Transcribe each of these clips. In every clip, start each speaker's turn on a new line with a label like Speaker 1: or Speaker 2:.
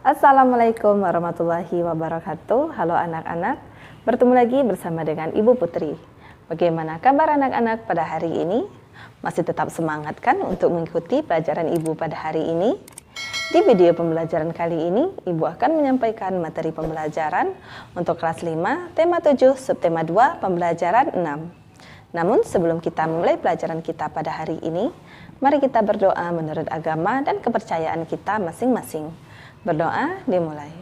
Speaker 1: Assalamualaikum warahmatullahi wabarakatuh. Halo anak-anak, bertemu lagi bersama dengan Ibu Putri. Bagaimana kabar anak-anak pada hari ini? Masih tetap semangat kan untuk mengikuti pelajaran Ibu pada hari ini? Di video pembelajaran kali ini, Ibu akan menyampaikan materi pembelajaran untuk kelas 5, tema 7, subtema 2, pembelajaran 6. Namun sebelum kita memulai pelajaran kita pada hari ini, mari kita berdoa menurut agama dan kepercayaan kita masing-masing. Berdoa dimulai.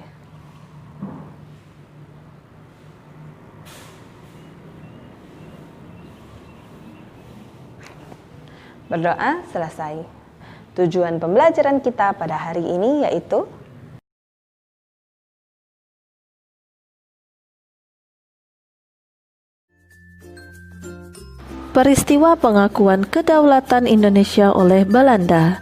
Speaker 1: Berdoa selesai. Tujuan pembelajaran kita pada hari ini yaitu
Speaker 2: peristiwa pengakuan kedaulatan Indonesia oleh Belanda.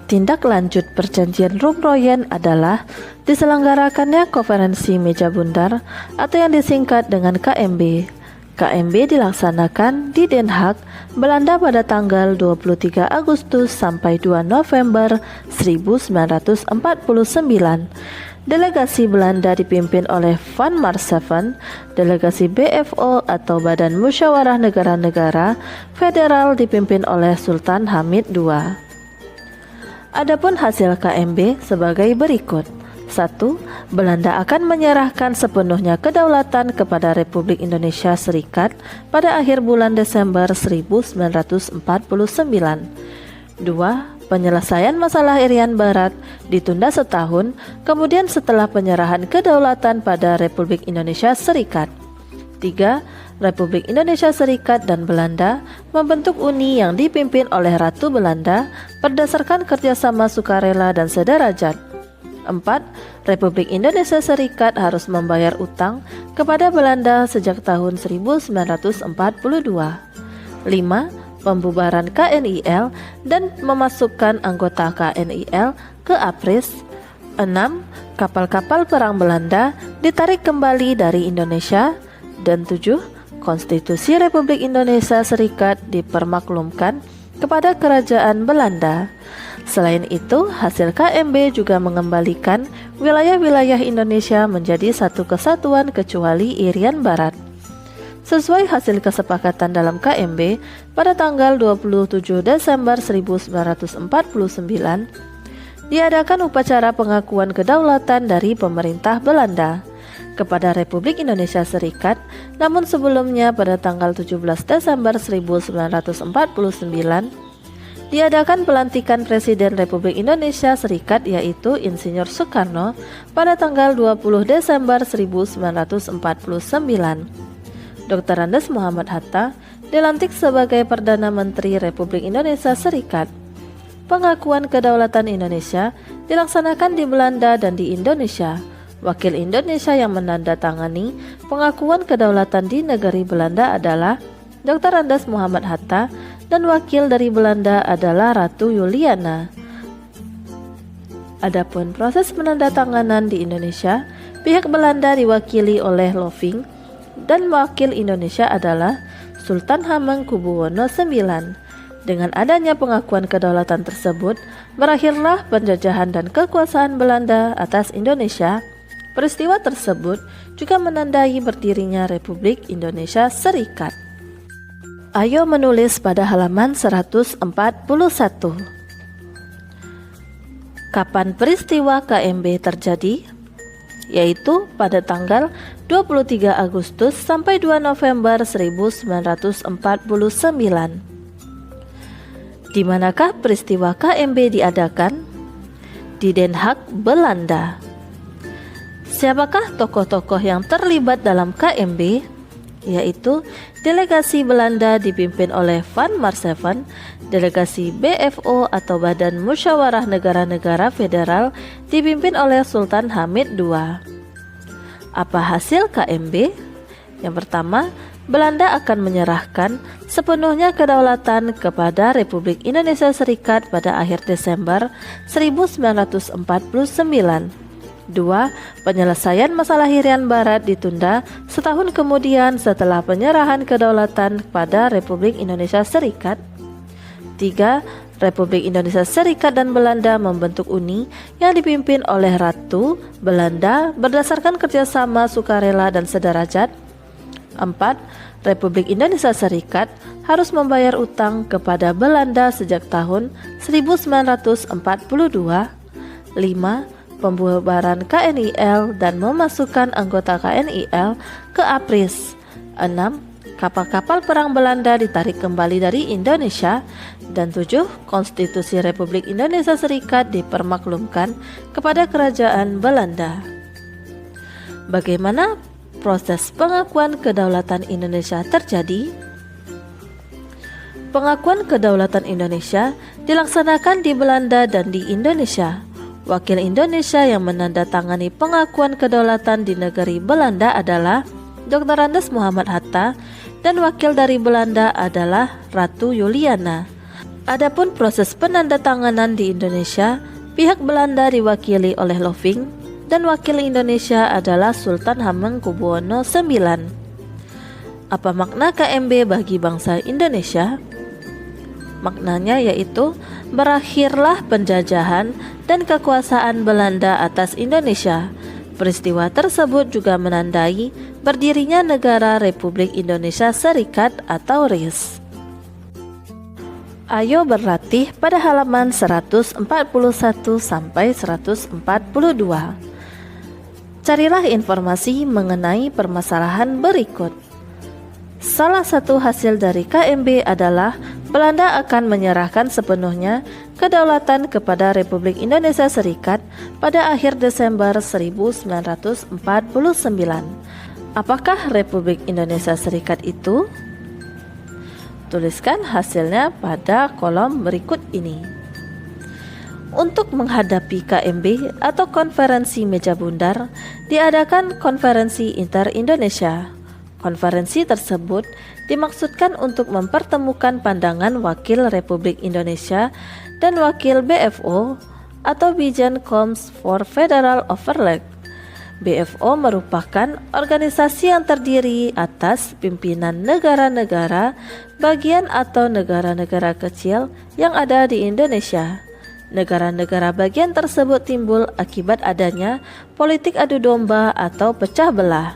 Speaker 2: Tindak lanjut perjanjian Roem-Royen adalah diselenggarakannya konferensi meja bundar atau yang disingkat dengan KMB. KMB dilaksanakan di Den Haag, Belanda pada tanggal 23 Agustus sampai 2 November 1949. Delegasi Belanda dipimpin oleh Van Marsseven, delegasi BFO atau Badan Musyawarah Negara-Negara Federal dipimpin oleh Sultan Hamid II. Adapun hasil KMB sebagai berikut. 1. Belanda akan menyerahkan sepenuhnya kedaulatan kepada Republik Indonesia Serikat pada akhir bulan Desember 1949. 2. Penyelesaian masalah Irian Barat ditunda setahun, kemudian setelah penyerahan kedaulatan pada Republik Indonesia Serikat. 3. Republik Indonesia Serikat dan Belanda membentuk uni yang dipimpin oleh Ratu Belanda berdasarkan kerjasama sukarela dan sederajat. 4. Republik Indonesia Serikat harus membayar utang kepada Belanda sejak tahun 1942. 5. Pembubaran KNIL dan memasukkan anggota KNIL ke APRIS. 6. Kapal-kapal perang Belanda ditarik kembali dari Indonesia. Dan 7. Konstitusi Republik Indonesia Serikat dipermaklumkan kepada Kerajaan Belanda. Selain itu, hasil KMB juga mengembalikan wilayah-wilayah Indonesia menjadi satu kesatuan kecuali Irian Barat. Sesuai hasil kesepakatan dalam KMB pada tanggal 27 Desember 1949, diadakan upacara pengakuan kedaulatan dari pemerintah Belanda kepada Republik Indonesia Serikat, namun sebelumnya pada tanggal 17 Desember 1949 diadakan pelantikan Presiden Republik Indonesia Serikat yaitu Insinyur Soekarno pada tanggal 20 Desember 1949. Dr. Andes Muhammad Hatta dilantik sebagai Perdana Menteri Republik Indonesia Serikat. Pengakuan kedaulatan Indonesia dilaksanakan di Belanda dan di Indonesia. Wakil Indonesia yang menandatangani pengakuan kedaulatan di negeri Belanda adalah Dr. Andes Muhammad Hatta dan wakil dari Belanda adalah Ratu Juliana. Adapun proses penandatanganan di Indonesia, pihak Belanda diwakili oleh Loving dan wakil Indonesia adalah Sultan Hamengkubuwono IX. Dengan adanya pengakuan kedaulatan tersebut, berakhirlah penjajahan dan kekuasaan Belanda atas Indonesia. Peristiwa tersebut juga menandai berdirinya Republik Indonesia Serikat. Ayo menulis pada halaman 141. Kapan peristiwa KMB terjadi? Yaitu pada tanggal 23 Agustus sampai 2 November 1949. Di manakah peristiwa KMB diadakan? Di Den Haag, Belanda. Siapakah tokoh-tokoh yang terlibat dalam KMB? Yaitu delegasi Belanda dipimpin oleh Van Marsseven, delegasi BFO atau Badan Musyawarah Negara-Negara Federal dipimpin oleh Sultan Hamid II. Apa hasil KMB? Yang pertama, Belanda akan menyerahkan sepenuhnya kedaulatan kepada Republik Indonesia Serikat pada akhir Desember 1949. 2. Penyelesaian masalah Irian Barat ditunda setahun kemudian setelah penyerahan kedaulatan pada Republik Indonesia Serikat. 3. Republik Indonesia Serikat dan Belanda membentuk uni yang dipimpin oleh Ratu Belanda berdasarkan kerjasama sukarela dan sederajat. 4. Republik Indonesia Serikat harus membayar utang kepada Belanda sejak tahun 1942. 5. Pembubaran KNIL dan memasukkan anggota KNIL ke APRIS. 6. Kapal-kapal perang Belanda ditarik kembali dari Indonesia. Dan 7. Konstitusi Republik Indonesia Serikat dipermaklumkan kepada Kerajaan Belanda. Bagaimana proses pengakuan kedaulatan Indonesia terjadi? Pengakuan kedaulatan Indonesia dilaksanakan di Belanda dan di Indonesia. Wakil Indonesia yang menandatangani pengakuan kedaulatan di negeri Belanda adalah Dr. Andes Muhammad Hatta, dan wakil dari Belanda adalah Ratu Juliana. Adapun proses penandatanganan di Indonesia, pihak Belanda diwakili oleh Loving dan wakil Indonesia adalah Sultan Hamengkubuwono IX. Apa makna KMB bagi bangsa Indonesia? Maknanya yaitu berakhirlah penjajahan dan kekuasaan Belanda atas Indonesia. Peristiwa tersebut juga menandai berdirinya negara Republik Indonesia Serikat atau RIS. Ayo berlatih pada halaman 141 sampai 142. Carilah informasi mengenai permasalahan berikut. Salah satu hasil dari KMB adalah Belanda akan menyerahkan sepenuhnya kedaulatan kepada Republik Indonesia Serikat pada akhir Desember 1949. Apakah Republik Indonesia Serikat itu? Tuliskan hasilnya pada kolom berikut ini. Untuk menghadapi KMB atau Konferensi Meja Bundar, diadakan Konferensi Inter-Indonesia. Konferensi tersebut dimaksudkan untuk mempertemukan pandangan wakil Republik Indonesia dan wakil BFO atau Bijan Comes for Federal Overleg. BFO merupakan organisasi yang terdiri atas pimpinan negara-negara bagian atau negara-negara kecil yang ada di Indonesia. Negara-negara bagian tersebut timbul akibat adanya politik adu domba atau pecah belah.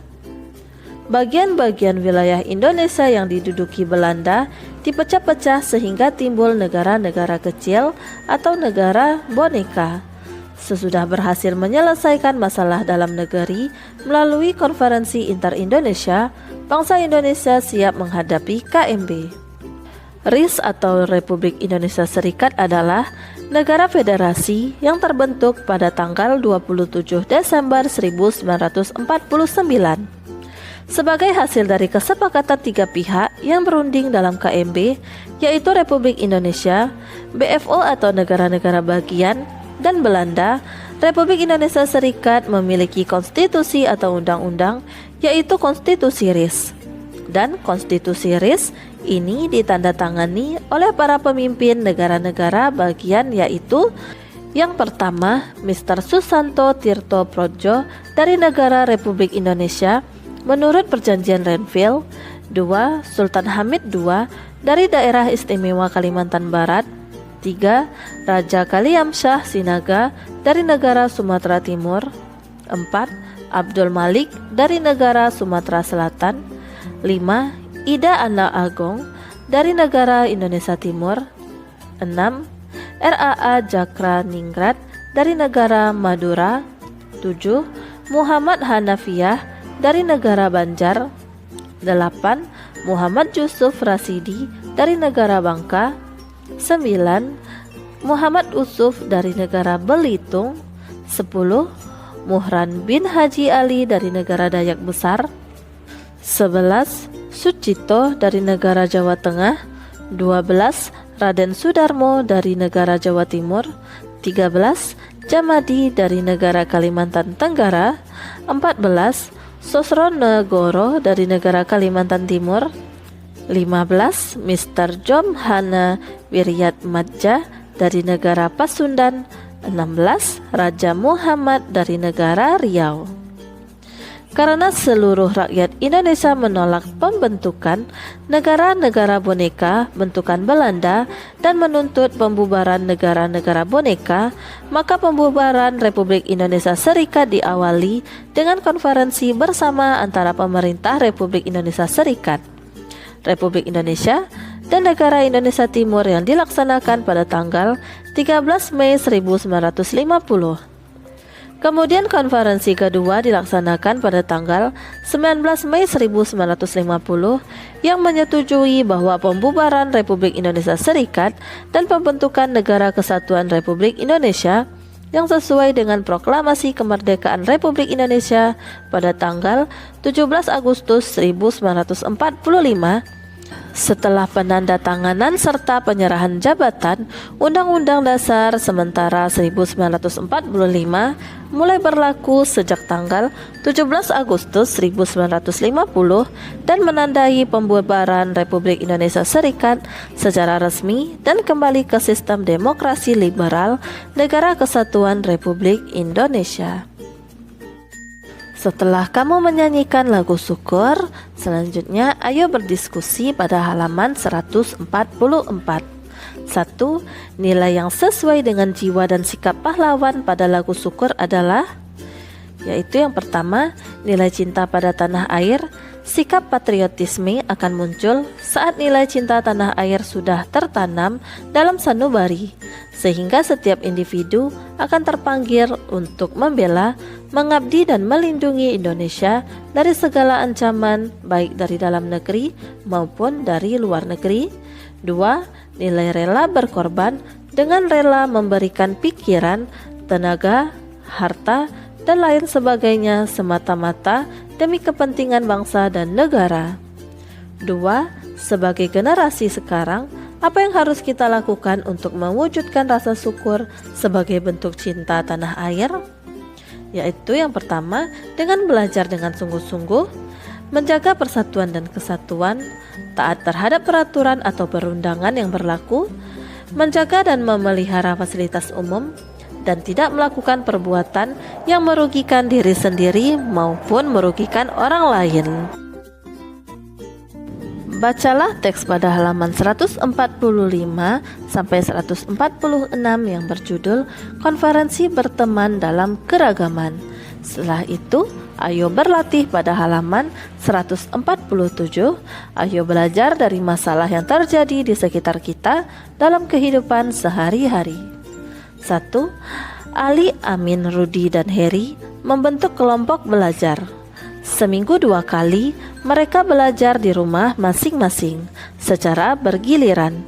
Speaker 2: Bagian-bagian wilayah Indonesia yang diduduki Belanda dipecah-pecah sehingga timbul negara-negara kecil atau negara boneka. Sesudah berhasil menyelesaikan masalah dalam negeri melalui Konferensi Inter-Indonesia, bangsa Indonesia siap menghadapi KMB. RIS atau Republik Indonesia Serikat adalah negara federasi yang terbentuk pada tanggal 27 Desember 1949. Sebagai hasil dari kesepakatan tiga pihak yang berunding dalam KMB, yaitu Republik Indonesia, BFO atau negara-negara bagian, dan Belanda, Republik Indonesia Serikat memiliki konstitusi atau undang-undang, yaitu Konstitusi RIS. Dan Konstitusi RIS ini ditandatangani oleh para pemimpin negara-negara bagian, yaitu yang pertama, Mr. Susanto Tirto Prodjo dari negara Republik Indonesia menurut Perjanjian Renville. 2. Sultan Hamid II dari daerah istimewa Kalimantan Barat. 3. Raja Kaliamsyah Sinaga dari negara Sumatera Timur. 4. Abdul Malik dari negara Sumatera Selatan. 5. Ida Ana Agong dari negara Indonesia Timur. 6. RAA Jakra Ningrat dari negara Madura. 7. Muhammad Hanafiyah dari negara Banjar. 8. Muhammad Yusuf Rasidi dari negara Bangka. 9. Muhammad Usuf dari negara Belitung. 10. Muhran bin Haji Ali dari negara Dayak Besar. 11. Sucito dari negara Jawa Tengah. 12. Raden Sudarmo dari negara Jawa Timur. 13. Jamadi dari negara Kalimantan Tenggara. 14. Sosronegoro dari negara Kalimantan Timur. 15. Mr. Jom Hana Wiryat Madja dari negara Pasundan. 16. Raja Muhammad dari negara Riau. karena seluruh rakyat Indonesia menolak pembentukan negara-negara boneka bentukan Belanda dan menuntut pembubaran negara-negara boneka, maka pembubaran Republik Indonesia Serikat diawali dengan konferensi bersama antara pemerintah Republik Indonesia Serikat, Republik Indonesia, dan negara Indonesia Timur yang dilaksanakan pada tanggal 13 Mei 1950. Kemudian konferensi kedua dilaksanakan pada tanggal 19 Mei 1950 yang menyetujui bahwa pembubaran Republik Indonesia Serikat dan pembentukan Negara Kesatuan Republik Indonesia yang sesuai dengan proklamasi kemerdekaan Republik Indonesia pada tanggal 17 Agustus 1945. Setelah penandatanganan serta penyerahan jabatan, Undang-Undang Dasar Sementara 1945 mulai berlaku sejak tanggal 17 Agustus 1950 dan menandai pembubaran Republik Indonesia Serikat secara resmi dan kembali ke sistem demokrasi liberal Negara Kesatuan Republik Indonesia. Setelah kamu menyanyikan lagu syukur, selanjutnya ayo berdiskusi pada halaman 144. 1. Nilai yang sesuai dengan jiwa dan sikap pahlawan pada lagu syukur adalah, yaitu yang pertama, nilai cinta pada tanah air. Sikap patriotisme akan muncul saat nilai cinta tanah air sudah tertanam dalam sanubari, sehingga setiap individu akan terpanggil untuk membela, mengabdi dan melindungi Indonesia dari segala ancaman baik dari dalam negeri maupun dari luar negeri. 2. Nilai rela berkorban dengan rela memberikan pikiran, tenaga, harta, dan lain sebagainya semata-mata demi kepentingan bangsa dan negara. 2. Sebagai generasi sekarang, apa yang harus kita lakukan untuk mewujudkan rasa syukur sebagai bentuk cinta tanah air? Yaitu yang pertama, dengan belajar dengan sungguh-sungguh, menjaga persatuan dan kesatuan, taat terhadap peraturan atau perundangan yang berlaku, menjaga dan memelihara fasilitas umum, dan tidak melakukan perbuatan yang merugikan diri sendiri maupun merugikan orang lain. Bacalah teks pada halaman 145 sampai 146 yang berjudul Konferensi Berteman dalam Keragaman. Setelah itu, ayo berlatih pada halaman 147. Ayo belajar dari masalah yang terjadi di sekitar kita dalam kehidupan sehari-hari. 1. Ali, Amin, Rudi, dan Heri membentuk kelompok belajar. Seminggu 2 kali mereka belajar di rumah masing-masing secara bergiliran.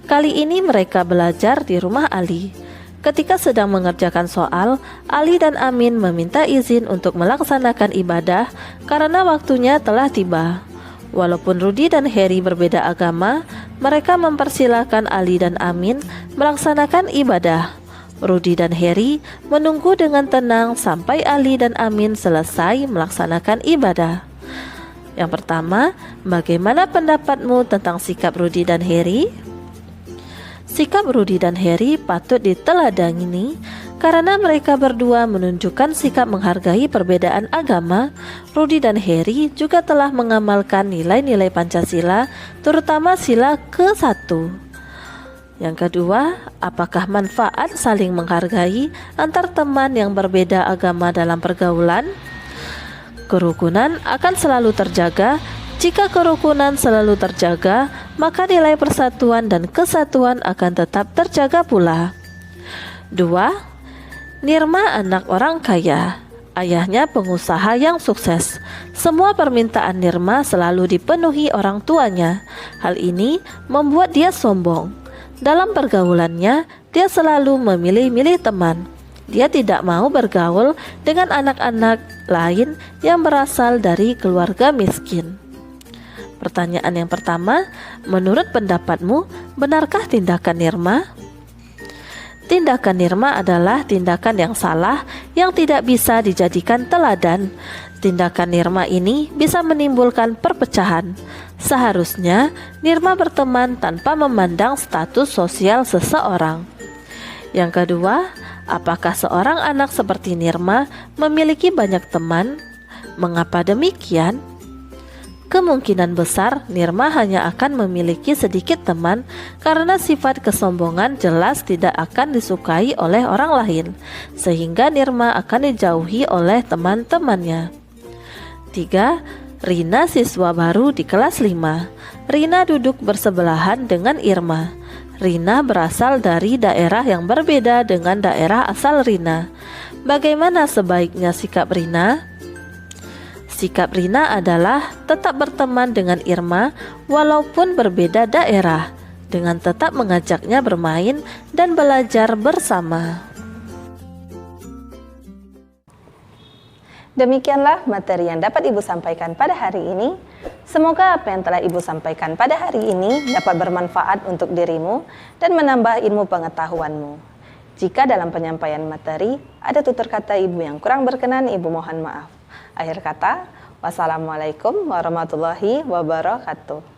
Speaker 2: Kali ini mereka belajar di rumah Ali. Ketika sedang mengerjakan soal, Ali dan Amin meminta izin untuk melaksanakan ibadah karena waktunya telah tiba. Walaupun Rudi dan Heri berbeda agama, mereka mempersilahkan Ali dan Amin melaksanakan ibadah. Rudi dan Heri menunggu dengan tenang sampai Ali dan Amin selesai melaksanakan ibadah. Yang pertama, bagaimana pendapatmu tentang sikap Rudi dan Heri? Sikap Rudi dan Heri patut diteladani karena mereka berdua menunjukkan sikap menghargai perbedaan agama. Rudi dan Heri juga telah mengamalkan nilai-nilai Pancasila, terutama sila ke-1. Yang kedua, apakah manfaat saling menghargai antar teman yang berbeda agama dalam pergaulan? Kerukunan akan selalu terjaga. Jika kerukunan selalu terjaga, maka nilai persatuan dan kesatuan akan tetap terjaga pula. 2. Nirma anak orang kaya. Ayahnya pengusaha yang sukses. Semua permintaan Nirma selalu dipenuhi orang tuanya. Hal ini membuat dia sombong. Dalam pergaulannya, dia selalu memilih-milih teman. Dia tidak mau bergaul dengan anak-anak lain yang berasal dari keluarga miskin. Pertanyaan yang pertama, menurut pendapatmu, benarkah tindakan Nirma? Tindakan Nirma adalah tindakan yang salah yang tidak bisa dijadikan teladan. Tindakan Nirma ini bisa menimbulkan perpecahan. Seharusnya Nirma berteman tanpa memandang status sosial seseorang. Yang kedua, apakah seorang anak seperti Nirma memiliki banyak teman? Mengapa demikian? Kemungkinan besar Nirma hanya akan memiliki sedikit teman karena sifat kesombongan jelas tidak akan disukai oleh orang lain, sehingga Nirma akan dijauhi oleh teman-temannya. 3. Rina siswa baru di kelas 5. Rina duduk bersebelahan dengan Irma. Rina berasal dari daerah yang berbeda dengan daerah asal Rina. Bagaimana sebaiknya sikap Rina? Sikap Rina adalah tetap berteman dengan Irma walaupun berbeda daerah, dengan tetap mengajaknya bermain dan belajar bersama.
Speaker 1: Demikianlah materi yang dapat Ibu sampaikan pada hari ini. Semoga apa yang telah Ibu sampaikan pada hari ini dapat bermanfaat untuk dirimu dan menambah ilmu pengetahuanmu. Jika dalam penyampaian materi ada tutur kata Ibu yang kurang berkenan, Ibu mohon maaf. Akhir kata, wassalamualaikum warahmatullahi wabarakatuh.